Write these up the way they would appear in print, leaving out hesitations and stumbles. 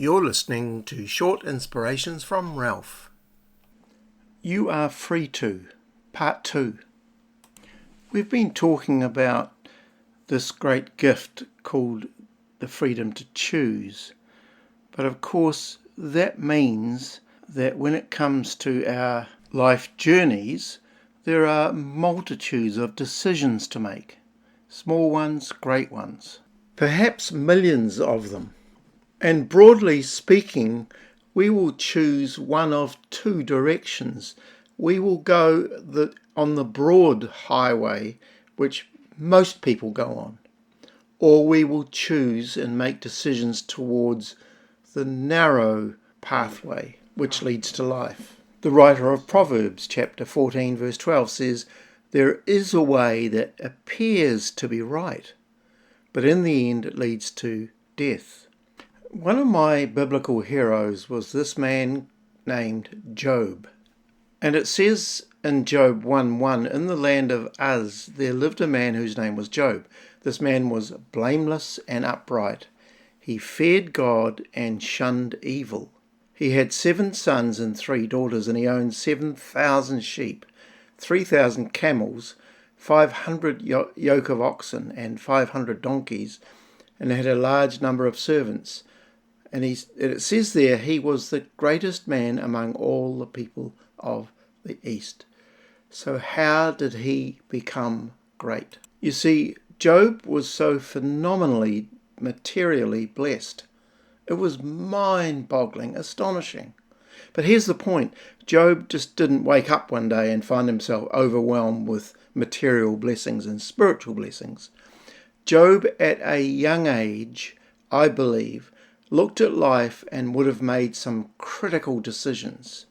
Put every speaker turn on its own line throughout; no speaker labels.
You're listening to Short Inspirations from Ralph. You Are Free To, Part 2. We've been talking about this great gift called the freedom to choose. But of course, that means that when it comes to our life journeys, there are multitudes of decisions to make. Small ones, great ones. Perhaps millions of them. And broadly speaking, we will choose one of two directions. We will go on the broad highway, which most people go on, or we will choose and make decisions towards the narrow pathway, which leads to life. The writer of Proverbs, chapter 14, verse 12, says, "There is a way that appears to be right, but in the end it leads to death." One of my biblical heroes was this man named Job. And it says in Job 1:1, in the land of Uz there lived a man whose name was Job. This man was blameless and upright. He feared God and shunned evil. He had 7 sons and 3 daughters, and he owned 7,000 sheep, 3,000 camels, 500 yoke of oxen, and 500 donkeys, and had a large number of servants. And it says there, he was the greatest man among all the people of the East. So how did he become great? You see, Job was so phenomenally, materially blessed. It was mind-boggling, astonishing. But here's the point. Job just didn't wake up one day and find himself overwhelmed with material blessings and spiritual blessings. Job, at a young age, I believe, looked at life and would have made some critical decisions.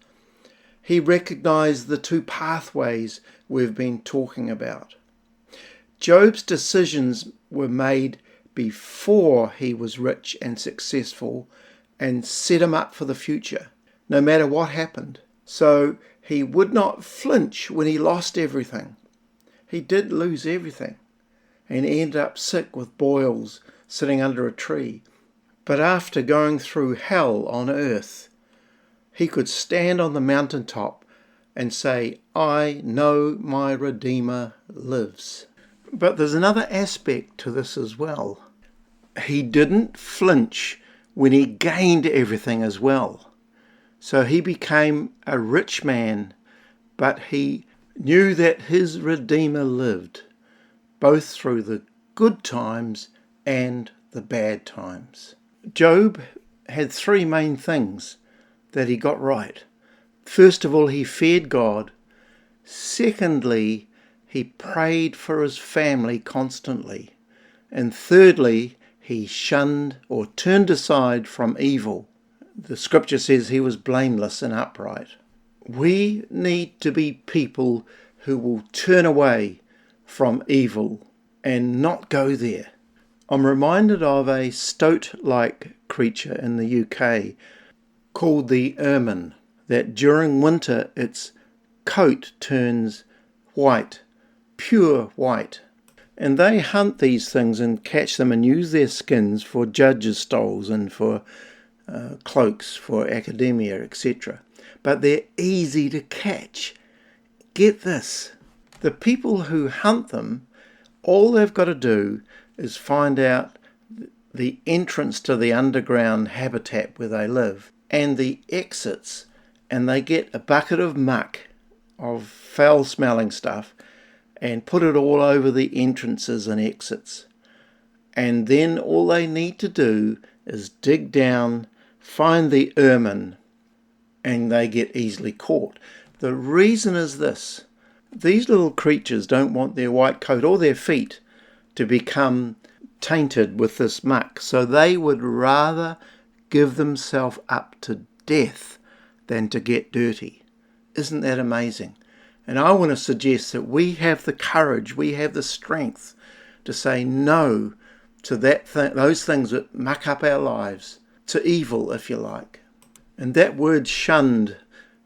He recognized the 2 pathways we've been talking about. Job's decisions were made before he was rich and successful and set him up for the future, no matter what happened. So he would not flinch when he lost everything. He did lose everything, and he ended up sick with boils sitting under a tree. But after going through hell on earth, he could stand on the mountaintop and say, "I know my Redeemer lives." But there's another aspect to this as well. He didn't flinch when he gained everything as well. So he became a rich man, but he knew that his Redeemer lived, both through the good times and the bad times. Job had 3 main things that he got right. First of all, he feared God. Secondly, he prayed for his family constantly. And thirdly, he shunned or turned aside from evil. The scripture says he was blameless and upright. We need to be people who will turn away from evil and not go there. I'm reminded of a stoat-like creature in the UK called the ermine, that during winter its coat turns white, pure white. And they hunt these things and catch them and use their skins for judges' stoles and for cloaks for academia, etc. But they're easy to catch. Get this, the people who hunt them, all they've got to do is find out the entrance to the underground habitat where they live and the exits, and they get a bucket of muck, of foul-smelling stuff, and put it all over the entrances and exits. And then all they need to do is dig down, find the ermine, and they get easily caught. The reason is this. These little creatures don't want their white coat or their feet to become tainted with this muck, so they would rather give themselves up to death than to get dirty. Isn't that amazing? And I want to suggest that we have the courage, we have the strength to say no to those things that muck up our lives, to evil, if you like. And that word shunned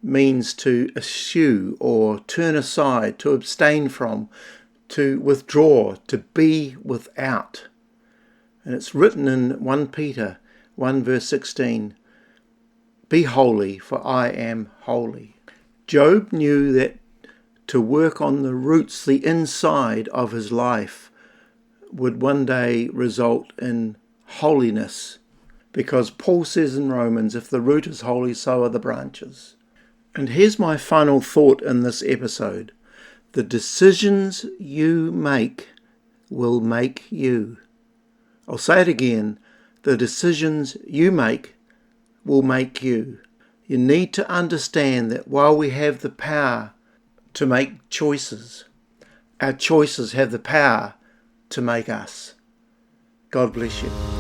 means to eschew or turn aside, to abstain from, to withdraw, to be without. And it's written in 1 Peter 1 verse 16, "Be holy, for I am holy." Job knew that to work on the roots, the inside of his life, would one day result in holiness. Because Paul says in Romans, if the root is holy, so are the branches. And here's my final thought in this episode. The decisions you make will make you. I'll say it again. The decisions you make will make you. You need to understand that while we have the power to make choices, our choices have the power to make us. God bless you.